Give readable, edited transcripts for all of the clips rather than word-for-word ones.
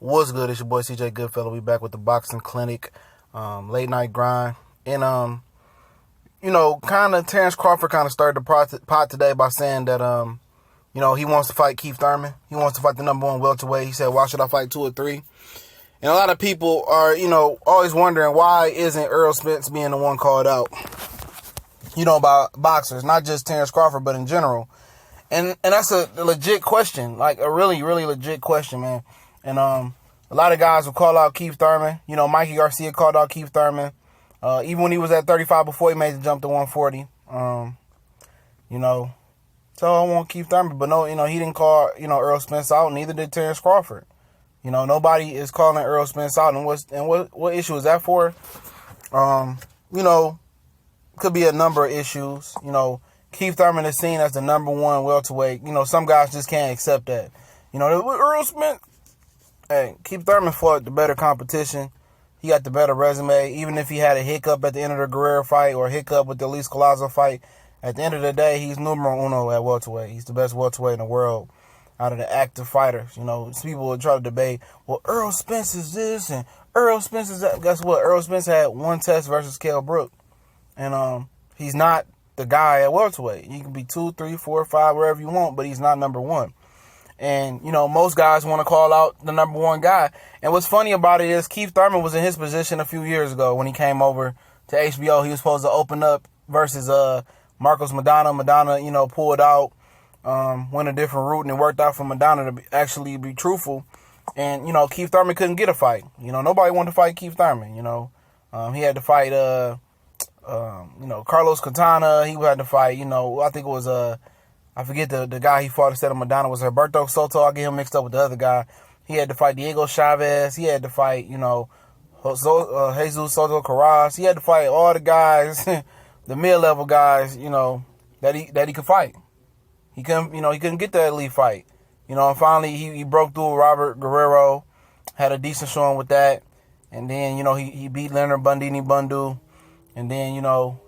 What's good? It's your boy CJ Goodfellow. We back with the boxing clinic, late night grind, and kind of Terence Crawford kind of started the pot today by saying that he wants to fight Keith Thurman. He wants to fight the number one welterweight. He said, "Why should I fight 2 or 3?" And a lot of people are always wondering why isn't Earl Spence being the one called out? By boxers, not just Terence Crawford, but in general. And that's a legit question, like a really, really legit question, man. And a lot of guys will call out Keith Thurman. Mikey Garcia called out Keith Thurman. Even when he was at 35 before he made the jump to 140. So I want Keith Thurman. But no, he didn't call, Earl Spence out. Neither did Terence Crawford. Nobody is calling Earl Spence out. And what issue is that for? Could be a number of issues. Keith Thurman is seen as the number one welterweight. Some guys just can't accept that. Earl Spence. Hey, Keith Thurman fought the better competition. He got the better resume. Even if he had a hiccup at the end of the Guerrero fight or a hiccup with the Luis Collazo fight, at the end of the day, he's numero uno at welterweight. He's the best welterweight in the world out of the active fighters. People will try to debate, well, Earl Spence is this and Earl Spence is that. Guess what? Earl Spence had one test versus Kell Brook. And he's not the guy at welterweight. You can be 2, 3, 4, 5, wherever you want, but he's not number one. And, most guys want to call out the number one guy. And what's funny about it is Keith Thurman was in his position a few years ago when he came over to HBO. He was supposed to open up versus Marcos Maidana. Maidana, pulled out, went a different route, and it worked out for Maidana to actually be truthful. And, Keith Thurman couldn't get a fight. Nobody wanted to fight Keith Thurman. He had to fight, Carlos Quintana. He had to fight, I think it was I forget the guy he fought instead of Maidana was Roberto Soto. I get him mixed up with the other guy. He had to fight Diego Chavez. He had to fight, Jesus Soto Carras. He had to fight all the guys, the mid-level guys, that he could fight. He couldn't get that elite fight. And finally he broke through Robert Guerrero, had a decent showing with that. And then, he beat Leonard Bundini Bundu. And then,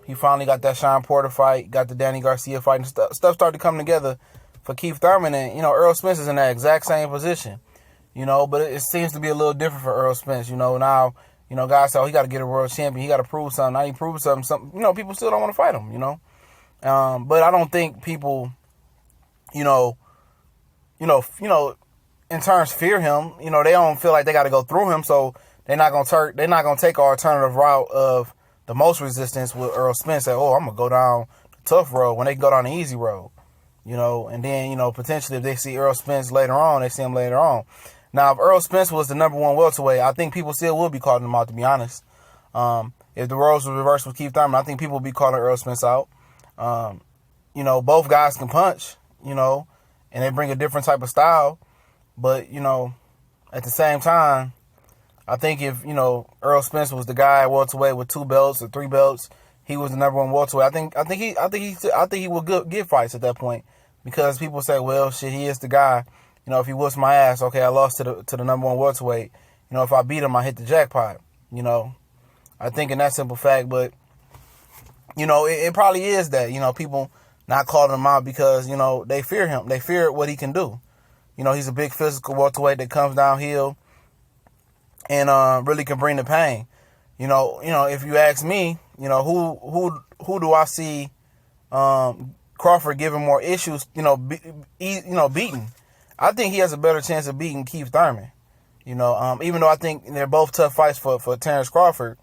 he finally got that Sean Porter fight, got the Danny Garcia fight, and stuff started to come together for Keith Thurman. And, Earl Spence is in that exact same position, but it seems to be a little different for Earl Spence. Now, guys say, oh, he got to get a world champion. He got to prove something. Now he proved something, people still don't want to fight him, But I don't think people, in turns fear him. They don't feel like they got to go through him, so they're not going to take an alternative route of the most resistance with Earl Spence. Say, oh, I'm going to go down the tough road when they can go down the easy road, and then, potentially if they see Earl Spence later on, they see him later on. Now, if Earl Spence was the number one welterweight, I think people still will be calling him out, to be honest. If the roles were reversed with Keith Thurman, I think people would be calling Earl Spence out. Both guys can punch, and they bring a different type of style, but, at the same time, I think if, Earl Spence was the guy at welterweight with 2 belts or 3 belts, he was the number one welterweight. I think he will get fights at that point, because people say, well, shit, he is the guy. If he whoops my ass, okay, I lost to the number one welterweight. If I beat him, I hit the jackpot. I think in that simple fact, but it probably is that. People not calling him out because they fear him. They fear what he can do. He's a big physical welterweight that comes downhill and really can bring the pain. If you ask me, who do I see Crawford giving more issues, beating? I think he has a better chance of beating Keith Thurman. Even though I think they're both tough fights for Terence Crawford,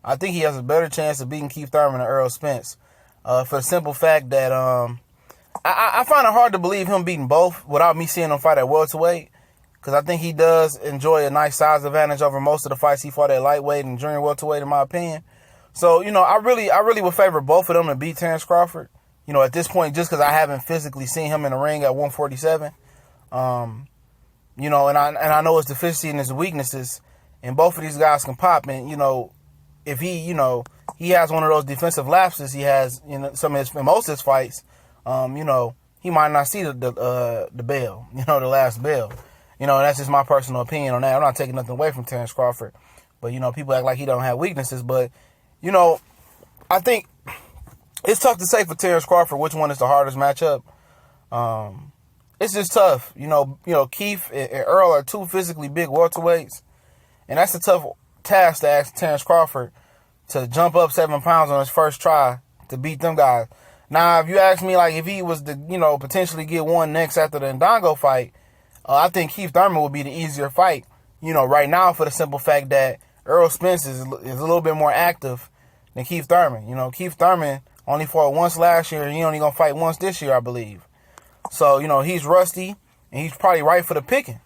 I think he has a better chance of beating Keith Thurman than Earl Spence. For the simple fact that I find it hard to believe him beating both without me seeing him fight at welterweight. Because I think he does enjoy a nice size advantage over most of the fights he fought at lightweight and junior welterweight, in my opinion. So, I really would favor both of them to beat Terence Crawford. At this point, just because I haven't physically seen him in the ring at 147. And I know his deficiencies and his weaknesses, and both of these guys can pop. And, if he, he has one of those defensive lapses he has in most of his fights, he might not see the bell, the last bell. That's just my personal opinion on that. I'm not taking nothing away from Terence Crawford. But, people act like he don't have weaknesses. But, I think it's tough to say for Terence Crawford which one is the hardest matchup. it's just tough. Keith and Earl are two physically big welterweights, and that's a tough task to ask Terence Crawford to jump up 7 pounds on his first try to beat them guys. Now, if you ask me, like, if he was to, potentially get one next after the Ndongo fight, I think Keith Thurman would be the easier fight, right now, for the simple fact that Earl Spence is a little bit more active than Keith Thurman. Keith Thurman only fought once last year, and he only going to fight once this year, I believe. So, he's rusty, and he's probably right for the picking.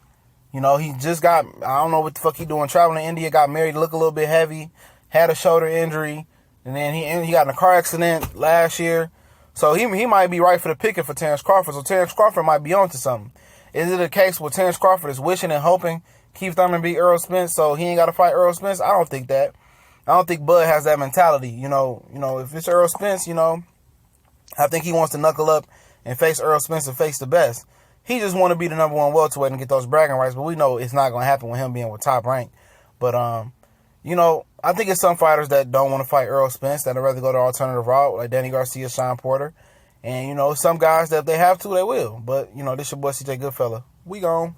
He just got, I don't know what the fuck he doing, traveling to India, got married, look a little bit heavy, had a shoulder injury, and then he got in a car accident last year. So he might be right for the picking for Terence Crawford. So Terence Crawford might be onto something. Is it a case where Terence Crawford is wishing and hoping Keith Thurman beat Earl Spence so he ain't got to fight Earl Spence? I don't think that. I don't think Bud has that mentality. If it's Earl Spence, I think he wants to knuckle up and face Earl Spence and face the best. He just want to be the number one welterweight and get those bragging rights, but we know it's not going to happen with him being with Top Rank. But, I think it's some fighters that don't want to fight Earl Spence, that would rather go the alternative route, like Danny Garcia, Sean Porter. And, some guys that if they have to, they will. But, this your boy CJ Goodfella. We gone.